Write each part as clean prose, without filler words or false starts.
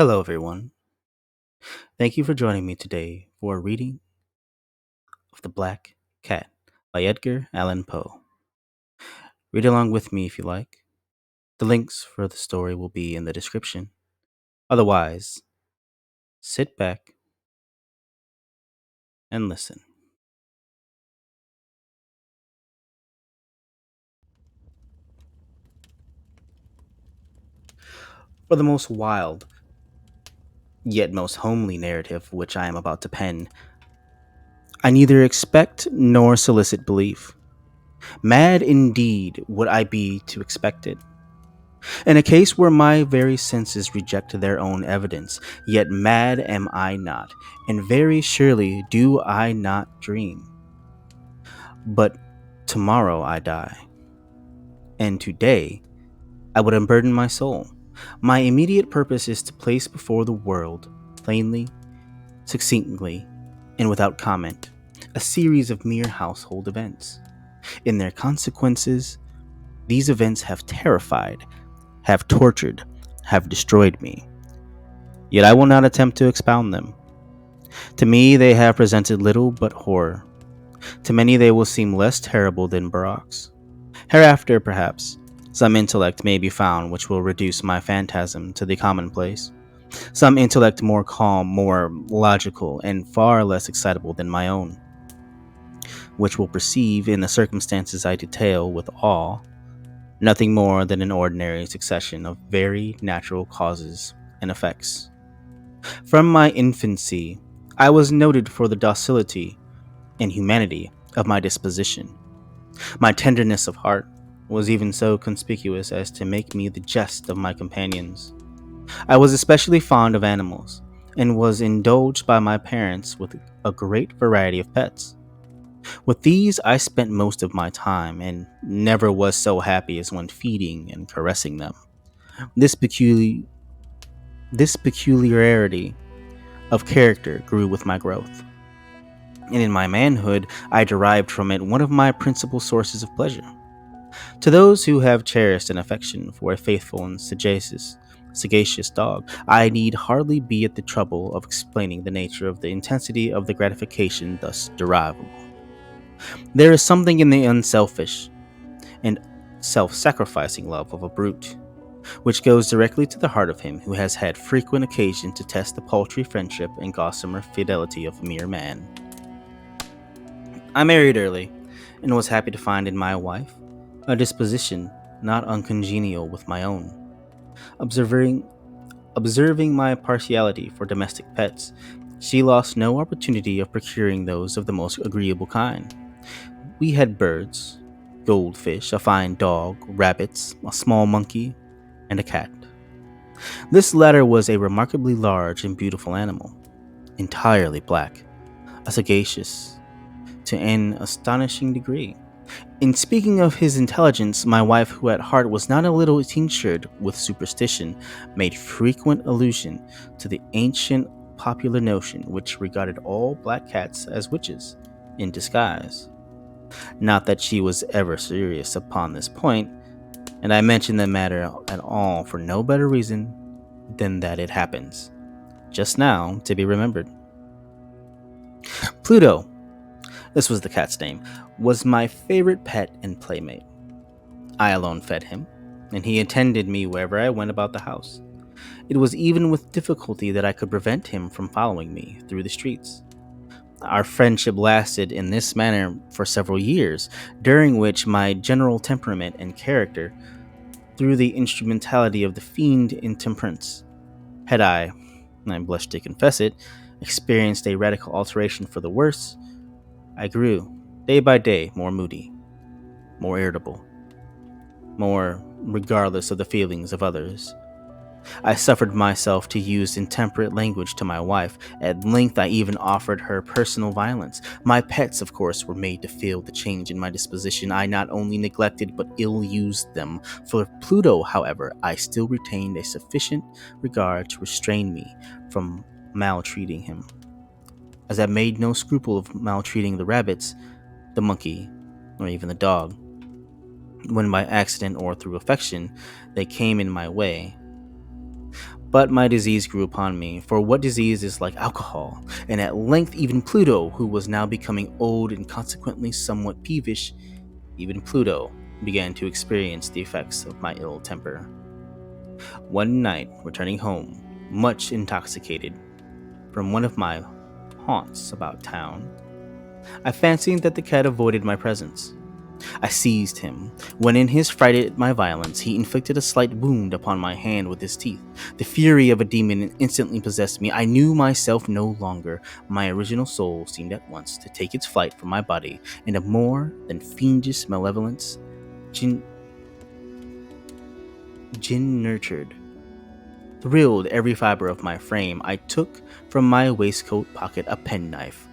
Hello, everyone. Thank you for joining me today for a reading of The Black Cat by Edgar Allan Poe. Read along with me if you like. The links for the story will be in the description. Otherwise, sit back and listen. For the most wild, yet most homely narrative which I am about to pen, I neither expect nor solicit belief. Mad indeed would I be to expect it. In a case where my very senses reject their own evidence, yet mad am I not, and very surely do I not dream. But tomorrow I die, and today I would unburden my soul. My immediate purpose is to place before the world, plainly, succinctly, and without comment, a series of mere household events. In their consequences, these events have terrified, have tortured, have destroyed me. Yet I will not attempt to expound them. To me, they have presented little but horror. To many, they will seem less terrible than Barak's. Hereafter, perhaps, some intellect may be found which will reduce my phantasm to the commonplace. Some intellect more calm, more logical, and far less excitable than my own, which will perceive in the circumstances I detail with awe nothing more than an ordinary succession of very natural causes and effects. From my infancy, I was noted for the docility and humanity of my disposition. My tenderness of heart was even so conspicuous as to make me the jest of my companions. I was especially fond of animals, and was indulged by my parents with a great variety of pets. With these I spent most of my time, and never was so happy as when feeding and caressing them. This, peculi- this peculiarity of character grew with my growth, and in my manhood I derived from it one of my principal sources of pleasure. To those who have cherished an affection for a faithful and sagacious dog, I need hardly be at the trouble of explaining the nature of the intensity of the gratification thus derivable. There is something in the unselfish and self-sacrificing love of a brute, which goes directly to the heart of him who has had frequent occasion to test the paltry friendship and gossamer fidelity of mere man. I married early, and was happy to find in my wife a disposition not uncongenial with my own. Observing, observing my partiality for domestic pets, she lost no opportunity of procuring those of the most agreeable kind. We had birds, goldfish, a fine dog, rabbits, a small monkey, and a cat. This latter was a remarkably large and beautiful animal, entirely black, a sagacious to an astonishing degree. In speaking of his intelligence, my wife, who at heart was not a little tinctured with superstition, made frequent allusion to the ancient popular notion which regarded all black cats as witches in disguise. Not that she was ever serious upon this point, and I mention the matter at all for no better reason than that it happens, just now, to be remembered. Pluto, this was the cat's name, was my favorite pet and playmate. I alone fed him, and he attended me wherever I went about the house. It was even with difficulty that I could prevent him from following me through the streets. Our friendship lasted in this manner for several years, during which my general temperament and character, through the instrumentality of the fiend intemperance, had I blush to confess it, experienced a radical alteration for the worse. I grew, day by day, more moody, more irritable, more regardless of the feelings of others. I suffered myself to use intemperate language to my wife. At length, I even offered her personal violence. My pets, of course, were made to feel the change in my disposition. I not only neglected but ill used them. For Pluto, however, I still retained a sufficient regard to restrain me from maltreating him. As I made no scruple of maltreating the rabbits, the monkey, or even the dog, when by accident or through affection they came in my way. But my disease grew upon me, for what disease is like alcohol? And at length, even Pluto, who was now becoming old and consequently somewhat peevish, even Pluto began to experience the effects of my ill temper. One night, returning home, much intoxicated from one of my haunts about town, I fancied that the cat avoided my presence. I seized him, when in his fright at my violence, he inflicted a slight wound upon my hand with his teeth. The fury of a demon instantly possessed me. I knew myself no longer. My original soul seemed at once to take its flight from my body, and a more than fiendish malevolence, gin, gin nurtured, thrilled every fiber of my frame. I took from my waistcoat pocket a penknife,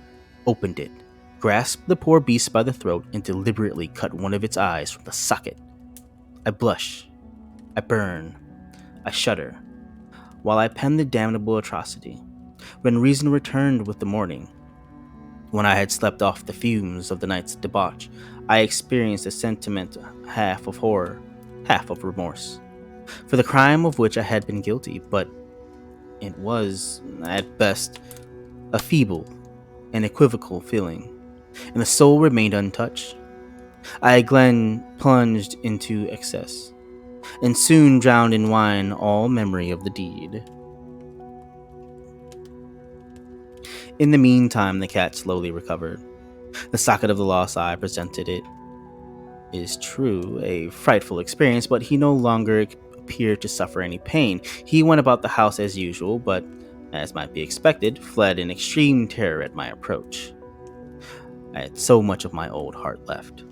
opened it, grasped the poor beast by the throat, and deliberately cut one of its eyes from the socket. I blush, I burn, I shudder, while I pen the damnable atrocity. When reason returned with the morning, when I had slept off the fumes of the night's debauch, I experienced a sentiment half of horror, half of remorse, for the crime of which I had been guilty, but it was, at best, a feeble and equivocal feeling, and the soul remained untouched. I again plunged into excess, and soon drowned in wine all memory of the deed. In the meantime, the cat slowly recovered. The socket of the lost eye presented, it is true, a frightful experience, but he no longer appeared to suffer any pain. He went about the house as usual, but, as might be expected, fled in extreme terror at my approach. I had so much of my old heart left,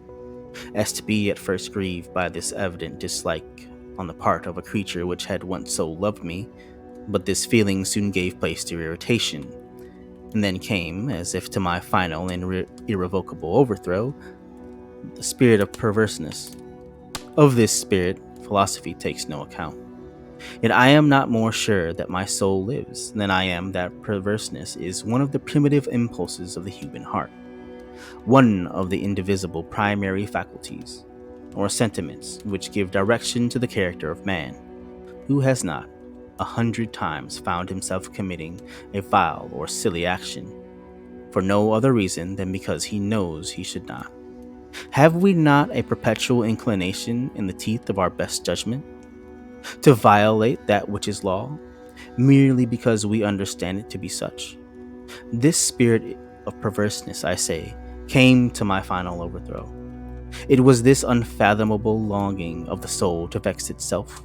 as to be at first grieved by this evident dislike on the part of a creature which had once so loved me, but this feeling soon gave place to irritation, and then came, as if to my final and irrevocable overthrow, the spirit of perverseness. Of this spirit, philosophy takes no account. Yet I am not more sure that my soul lives than I am that perverseness is one of the primitive impulses of the human heart, one of the indivisible primary faculties, or sentiments which give direction to the character of man. Who has not, 100 times, found himself committing a vile or silly action, for no other reason than because he knows he should not? Have we not a perpetual inclination in the teeth of our best judgment to violate that which is law, merely because we understand it to be such? This spirit of perverseness, I say, came to my final overthrow. It was this unfathomable longing of the soul to vex itself,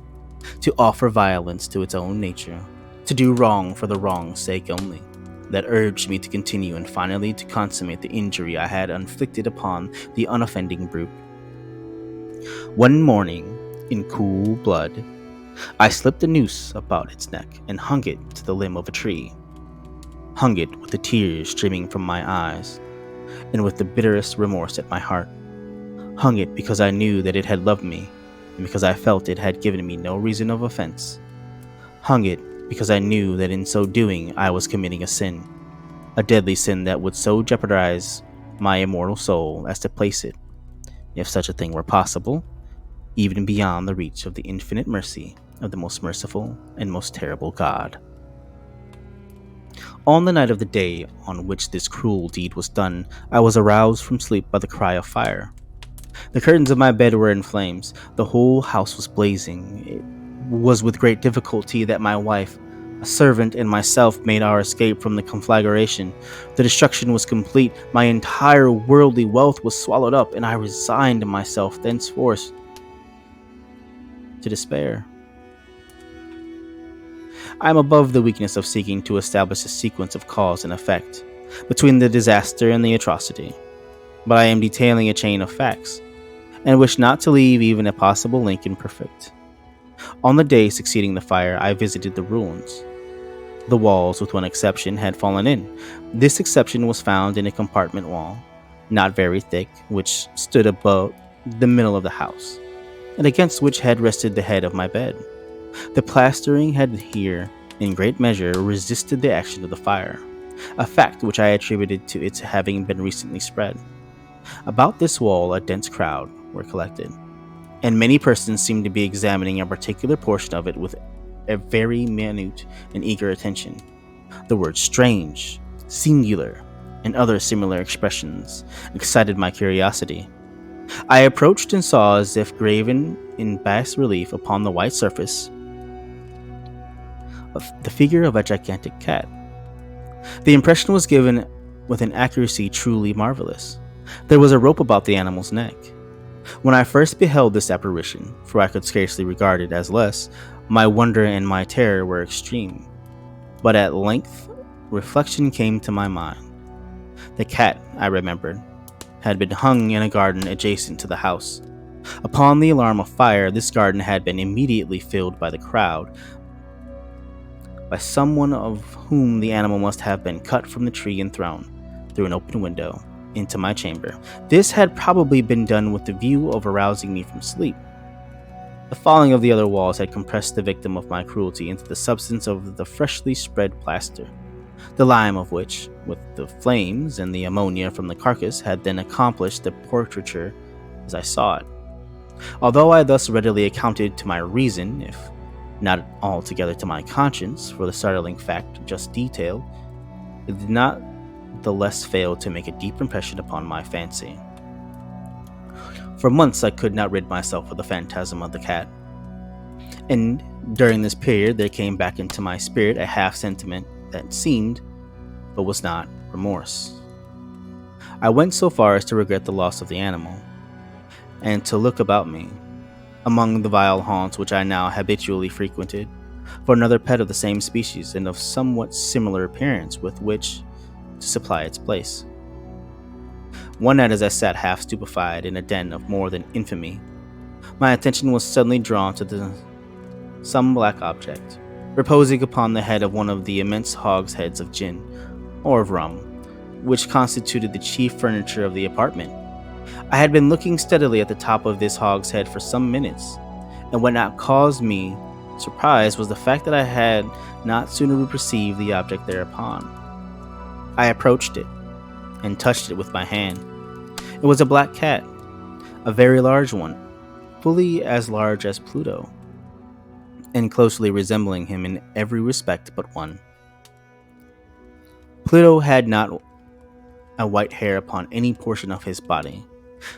to offer violence to its own nature, to do wrong for the wrong's sake only, that urged me to continue and finally to consummate the injury I had inflicted upon the unoffending brute. One morning, in cool blood, I slipped a noose about its neck and hung it to the limb of a tree, hung it with the tears streaming from my eyes, and with the bitterest remorse at my heart, hung it because I knew that it had loved me, and because I felt it had given me no reason of offense, hung it because I knew that in so doing I was committing a deadly sin that would so jeopardize my immortal soul as to place it, if such a thing were possible, even beyond the reach of the infinite mercy of the most merciful and most terrible God. On the night of the day on which this cruel deed was done, I was aroused from sleep by the cry of fire. The curtains of my bed were in flames. The whole house was blazing. It was with great difficulty that my wife, a servant, and myself made our escape from the conflagration. The destruction was complete. My entire worldly wealth was swallowed up, and I resigned myself thenceforth to despair. I am above the weakness of seeking to establish a sequence of cause and effect between the disaster and the atrocity, but I am detailing a chain of facts, and wish not to leave even a possible link imperfect. On the day succeeding the fire, I visited the ruins. The walls, with one exception, had fallen in. This exception was found in a compartment wall, not very thick, which stood above the middle of the house, and against which had rested the head of my bed. The plastering had here, in great measure, resisted the action of the fire, a fact which I attributed to its having been recently spread. About this wall a dense crowd were collected, and many persons seemed to be examining a particular portion of it with a very minute and eager attention. The words strange, singular, and other similar expressions excited my curiosity. I approached and saw, as if graven in bas relief upon the white surface, of the figure of a gigantic cat. The impression was given with an accuracy truly marvelous. There was a rope about the animal's neck. When I first beheld this apparition, for I could scarcely regard it as less, my wonder and my terror were extreme. But at length, reflection came to my mind. The cat, I remembered, had been hung in a garden adjacent to the house. Upon the alarm of fire, this garden had been immediately filled by the crowd, by someone of whom the animal must have been cut from the tree and thrown, through an open window, into my chamber. This had probably been done with the view of arousing me from sleep. The falling of the other walls had compressed the victim of my cruelty into the substance of the freshly spread plaster, the lime of which, with the flames and the ammonia from the carcass, had then accomplished the portraiture as I saw it. Although I thus readily accounted to my reason, if not altogether to my conscience, for the startling fact just detailed, it did not the less fail to make a deep impression upon my fancy. For months I could not rid myself of the phantasm of the cat, and during this period there came back into my spirit a half sentiment that seemed, but was not, remorse. I went so far as to regret the loss of the animal, and to look about me, among the vile haunts which I now habitually frequented, for another pet of the same species and of somewhat similar appearance with which to supply its place. One night, as I sat half stupefied in a den of more than infamy, my attention was suddenly drawn to some black object, reposing upon the head of one of the immense hogsheads of gin, or of rum, which constituted the chief furniture of the apartment. I had been looking steadily at the top of this hogshead for some minutes, and what now caused me surprise was the fact that I had not sooner perceived the object thereupon. I approached it, and touched it with my hand. It was a black cat, a very large one, fully as large as Pluto, and closely resembling him in every respect but one. Pluto had not a white hair upon any portion of his body,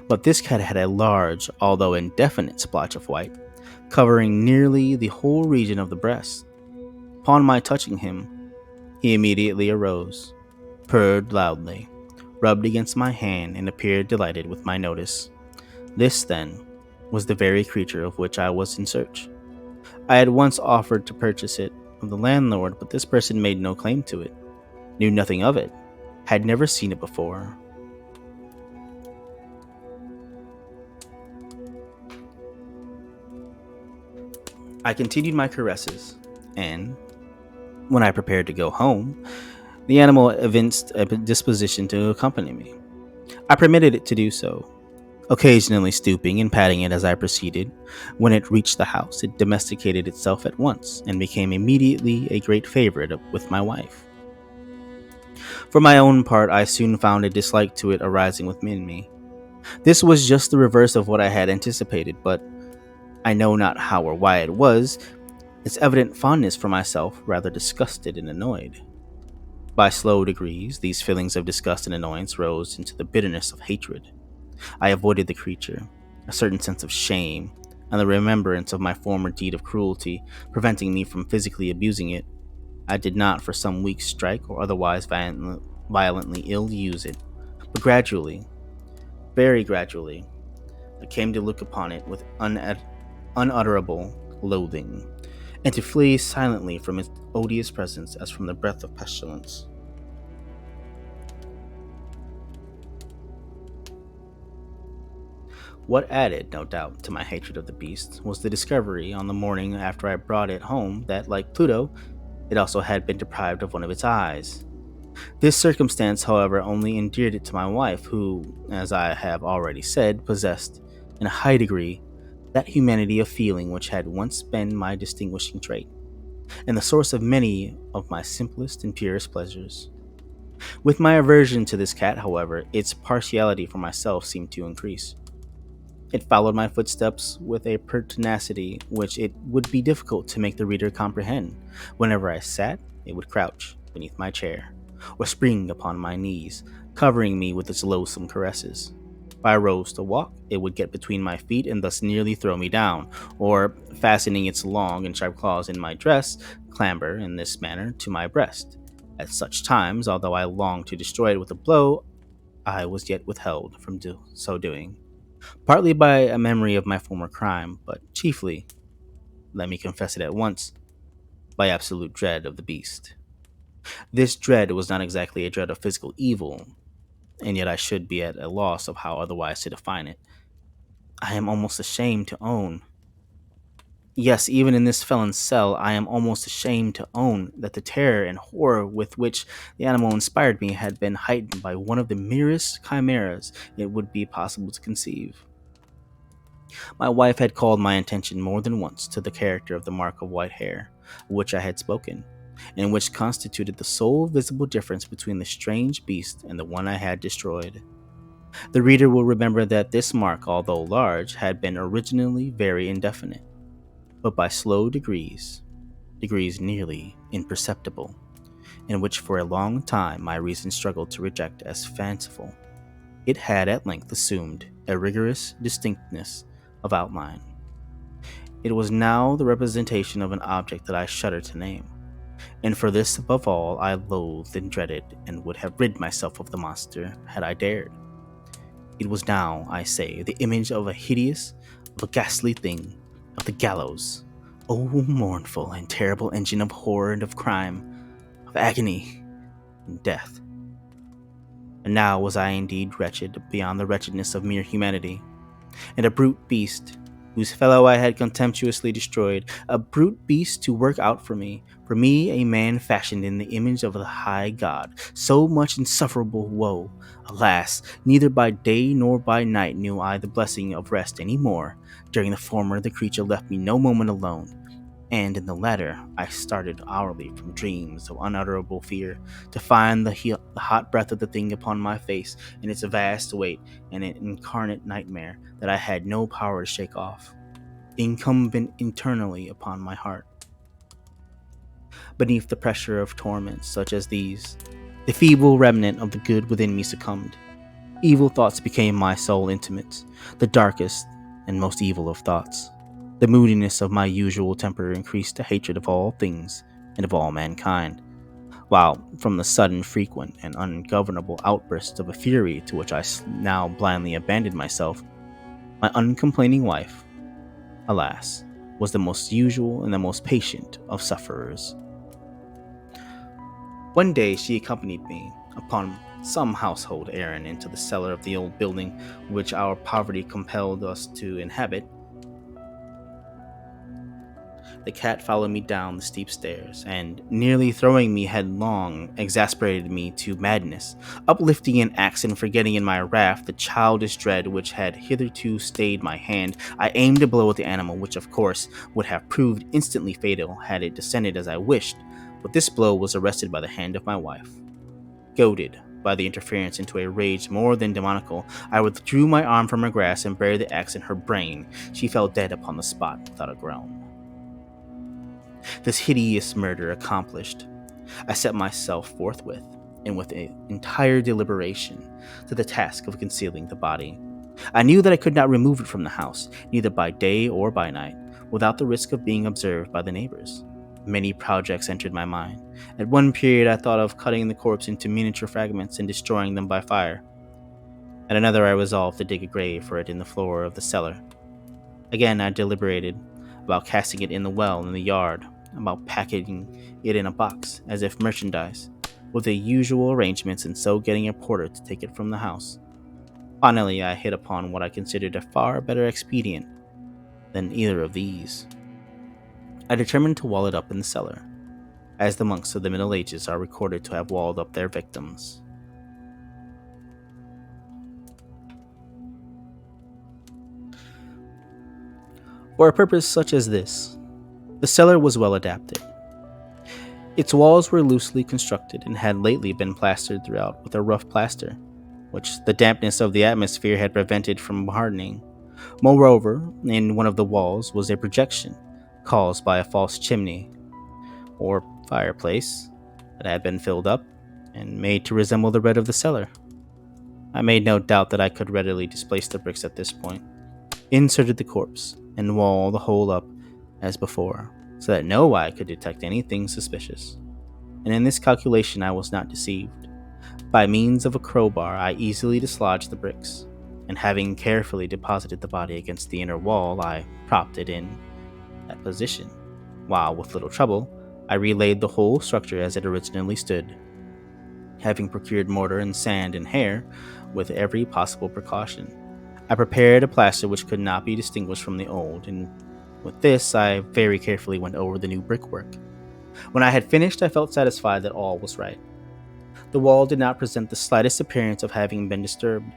but this cat had a large, although indefinite, splotch of white, covering nearly the whole region of the breast. Upon my touching him, he immediately arose, purred loudly, rubbed against my hand, and appeared delighted with my notice. This, then, was the very creature of which I was in search. I had once offered to purchase it of the landlord, but this person made no claim to it, knew nothing of it, had never seen it before. I continued my caresses, and, when I prepared to go home, the animal evinced a disposition to accompany me. I permitted it to do so, occasionally stooping and patting it as I proceeded. When it reached the house, it domesticated itself at once, and became immediately a great favorite with my wife. For my own part, I soon found a dislike to it arising within me. This was just the reverse of what I had anticipated, but I know not how or why it was, its evident fondness for myself rather disgusted and annoyed. By slow degrees, these feelings of disgust and annoyance rose into the bitterness of hatred. I avoided the creature, a certain sense of shame, and the remembrance of my former deed of cruelty preventing me from physically abusing it. I did not for some weeks strike or otherwise violently ill-use it, but gradually, very gradually, I came to look upon it with unutterable loathing, and to flee silently from its odious presence as from the breath of pestilence. What added, no doubt, to my hatred of the beast was the discovery on the morning after I brought it home that, like Pluto, it also had been deprived of one of its eyes. This circumstance, however, only endeared it to my wife, who, as I have already said, possessed, in a high degree, that humanity of feeling which had once been my distinguishing trait, and the source of many of my simplest and purest pleasures. With my aversion to this cat, however, its partiality for myself seemed to increase. It followed my footsteps with a pertinacity which it would be difficult to make the reader comprehend. Whenever I sat, it would crouch beneath my chair, or spring upon my knees, covering me with its loathsome caresses. If I rose to walk, it would get between my feet and thus nearly throw me down, or, fastening its long and sharp claws in my dress, clamber in this manner to my breast. At such times, although I longed to destroy it with a blow, I was yet withheld from so doing, partly by a memory of my former crime, but chiefly, let me confess it at once, by absolute dread of the beast. This dread was not exactly a dread of physical evil, and yet I should be at a loss of how otherwise to define it. I am almost ashamed to own. Yes, even in this felon's cell, I am almost ashamed to own that the terror and horror with which the animal inspired me had been heightened by one of the merest chimeras it would be possible to conceive. My wife had called my attention more than once to the character of the mark of white hair, of which I had spoken, and which constituted the sole visible difference between the strange beast and the one I had destroyed. The reader will remember that this mark, although large, had been originally very indefinite, but by slow degrees nearly imperceptible, and which for a long time my reason struggled to reject as fanciful, it had at length assumed a rigorous distinctness of outline. It was now the representation of an object that I shudder to name, and for this above all I loathed and dreaded, and would have rid myself of the monster had I dared. It was now, I say, the image of a ghastly thing, of the gallows. O mournful and terrible engine of horror and of crime, of agony and death. And now was I indeed wretched beyond the wretchedness of mere humanity, and a brute beast, whose fellow I had contemptuously destroyed, a brute beast to work out for me a man fashioned in the image of the high God, so much insufferable woe. Alas, neither by day nor by night knew I the blessing of rest any more. During the former, the creature left me no moment alone, and in the latter, I started hourly from dreams of unutterable fear, to find the hot breath of the thing upon my face, and its vast weight, and an incarnate nightmare that I had no power to shake off, incumbent eternally upon my heart. Beneath the pressure of torments such as these, the feeble remnant of the good within me succumbed. Evil thoughts became my sole intimates, the darkest and most evil of thoughts. The moodiness of my usual temper increased to hatred of all things and of all mankind, while from the sudden, frequent, and ungovernable outbursts of a fury to which I now blindly abandoned myself, my uncomplaining wife, alas, was the most usual and the most patient of sufferers. One day she accompanied me upon some household errand into the cellar of the old building which our poverty compelled us to inhabit. The cat followed me down the steep stairs, and, nearly throwing me headlong, exasperated me to madness. Uplifting an axe and forgetting in my wrath the childish dread which had hitherto stayed my hand, I aimed a blow at the animal, which of course would have proved instantly fatal had it descended as I wished, but this blow was arrested by the hand of my wife. Goaded by the interference into a rage more than demoniacal, I withdrew my arm from her grasp and buried the axe in her brain. She fell dead upon the spot without a groan. This hideous murder accomplished, I set myself forthwith, and with entire deliberation, to the task of concealing the body. I knew that I could not remove it from the house, neither by day or by night, without the risk of being observed by the neighbors. Many projects entered my mind. At one period I thought of cutting the corpse into miniature fragments and destroying them by fire. At another I resolved to dig a grave for it in the floor of the cellar. Again I deliberated about casting it in the well in the yard, about packaging it in a box as if merchandise, with the usual arrangements, and so getting a porter to take it from the house. Finally I hit upon what I considered a far better expedient than either of these. I determined to wall it up in the cellar, as the monks of the Middle Ages are recorded to have walled up their victims. For a purpose such as this, the cellar was well adapted. Its walls were loosely constructed and had lately been plastered throughout with a rough plaster, which the dampness of the atmosphere had prevented from hardening. Moreover, in one of the walls was a projection caused by a false chimney or fireplace that had been filled up and made to resemble the red of the cellar. I made no doubt that I could readily displace the bricks at this point, inserted the corpse, and wall the hole up as before, so that no eye could detect anything suspicious. And in this calculation I was not deceived. By means of a crowbar, I easily dislodged the bricks, and having carefully deposited the body against the inner wall, I propped it in that position, while with little trouble, I relaid the whole structure as it originally stood, having procured mortar and sand and hair with every possible precaution. I prepared a plaster which could not be distinguished from the old, and with this I very carefully went over the new brickwork. When I had finished, I felt satisfied that all was right. The wall did not present the slightest appearance of having been disturbed.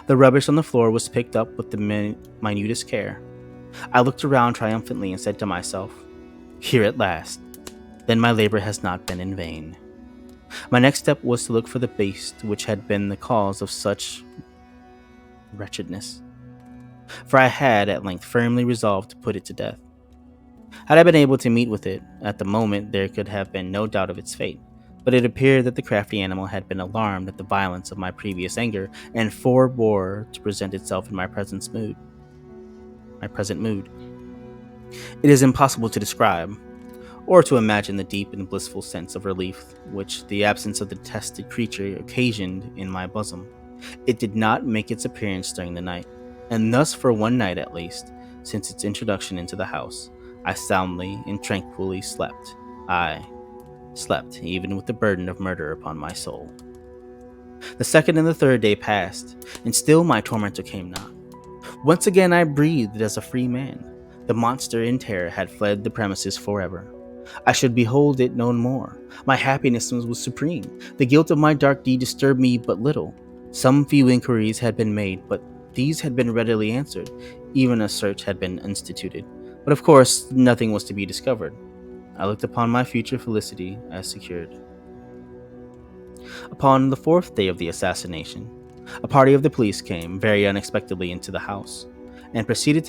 The rubbish on the floor was picked up with the minutest care. I looked around triumphantly and said to myself, "Here at last. Then my labor has not been in vain." My next step was to look for the beast which had been the cause of such wretchedness, for I had at length firmly resolved to put it to death. Had I been able to meet with it at the moment, there could have been no doubt of its fate. But it appeared that the crafty animal had been alarmed at the violence of my previous anger, and forebore to present itself in my present mood. It is impossible to describe, or to imagine the deep and blissful sense of relief which the absence of the detested creature occasioned in my bosom. It did not make its appearance during the night, and thus for one night at least, since its introduction into the house, I soundly and tranquilly slept. I slept, even with the burden of murder upon my soul. The second and the third day passed, and still my tormentor came not. Once again I breathed as a free man. The monster in terror had fled the premises forever. I should behold it no more. My happiness was supreme. The guilt of my dark deed disturbed me but little. Some few inquiries had been made, but these had been readily answered. Even a search had been instituted, but of course nothing was to be discovered. I looked upon my future felicity as secured. Upon the fourth day of the assassination, a party of the police came very unexpectedly into the house, and proceeded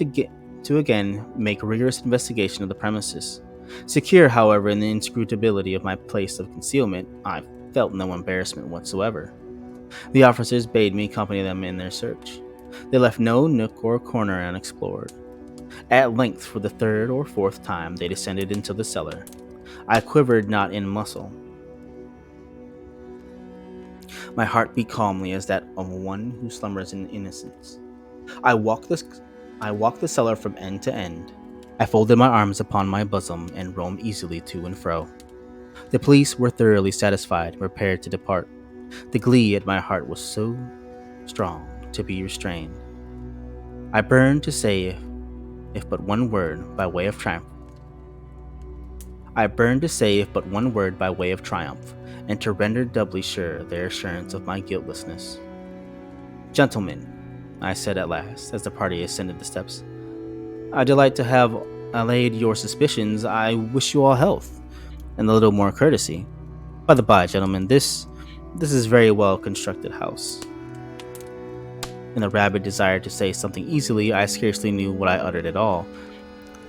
to again make rigorous investigation of the premises. Secure, however, in the inscrutability of my place of concealment, I felt no embarrassment whatsoever. The officers bade me accompany them in their search. They left no nook or corner unexplored. At length, for the third or fourth time, they descended into the cellar. I quivered not in muscle. My heart beat calmly as that of one who slumbers in innocence. I walked the cellar from end to end. I folded my arms upon my bosom and roamed easily to and fro. The police were thoroughly satisfied and prepared to depart. The glee at my heart was so strong to be restrained. I burned to say, if but one word by way of triumph. And to render doubly sure their assurance of my guiltlessness. "Gentlemen," I said at last, as the party ascended the steps, "I delight to have allayed your suspicions. I wish you all health, and a little more courtesy. By the by, gentlemen, this is very well constructed house." In the rabid desire to say something easily, I scarcely knew what I uttered at all.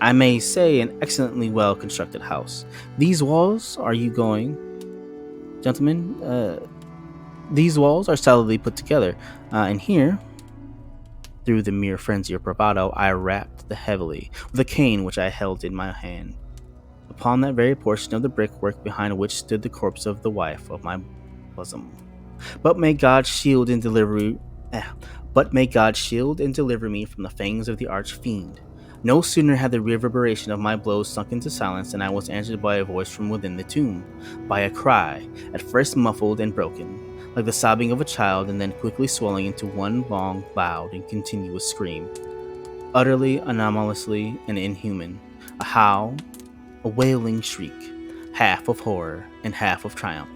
"I may say an excellently well constructed house. These walls, are you going, gentlemen? These walls are solidly put together, and here." Through the mere frenzy of bravado, I rapped heavily with a cane which I held in my hand upon that very portion of the brickwork behind which stood the corpse of the wife of my bosom. But may God shield and deliver me from the fangs of the arch fiend. No sooner had the reverberation of my blows sunk into silence than I was answered by a voice from within the tomb, by a cry, at first muffled and broken, like the sobbing of a child, and then quickly swelling into one long, loud, and continuous scream, utterly anomalously and inhuman, a howl, a wailing shriek, half of horror and half of triumph,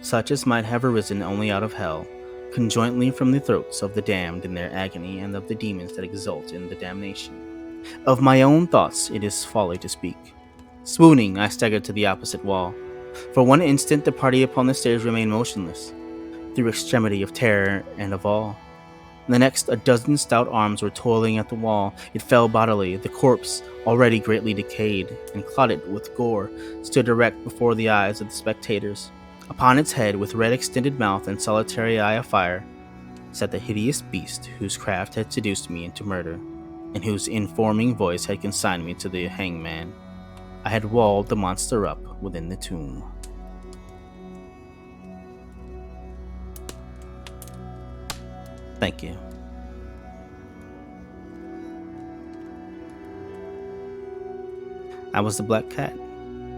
such as might have arisen only out of hell, conjointly from the throats of the damned in their agony and of the demons that exult in the damnation. Of my own thoughts it is folly to speak. Swooning, I staggered to the opposite wall. For one instant the party upon the stairs remained motionless, through extremity of terror and of awe. The next, a dozen stout arms were toiling at the wall. It fell bodily. The corpse, already greatly decayed and clotted with gore, stood erect before the eyes of the spectators. Upon its head, with red extended mouth and solitary eye afire, sat the hideous beast whose craft had seduced me into murder, and whose informing voice had consigned me to the hangman. I had walled the monster up within the tomb. Thank you. I Was the Black Cat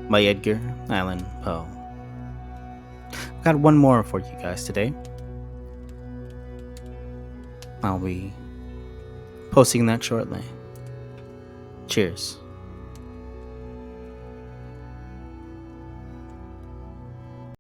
by Edgar Allen Poe. Got one more for you guys today. I'll be posting that shortly. Cheers.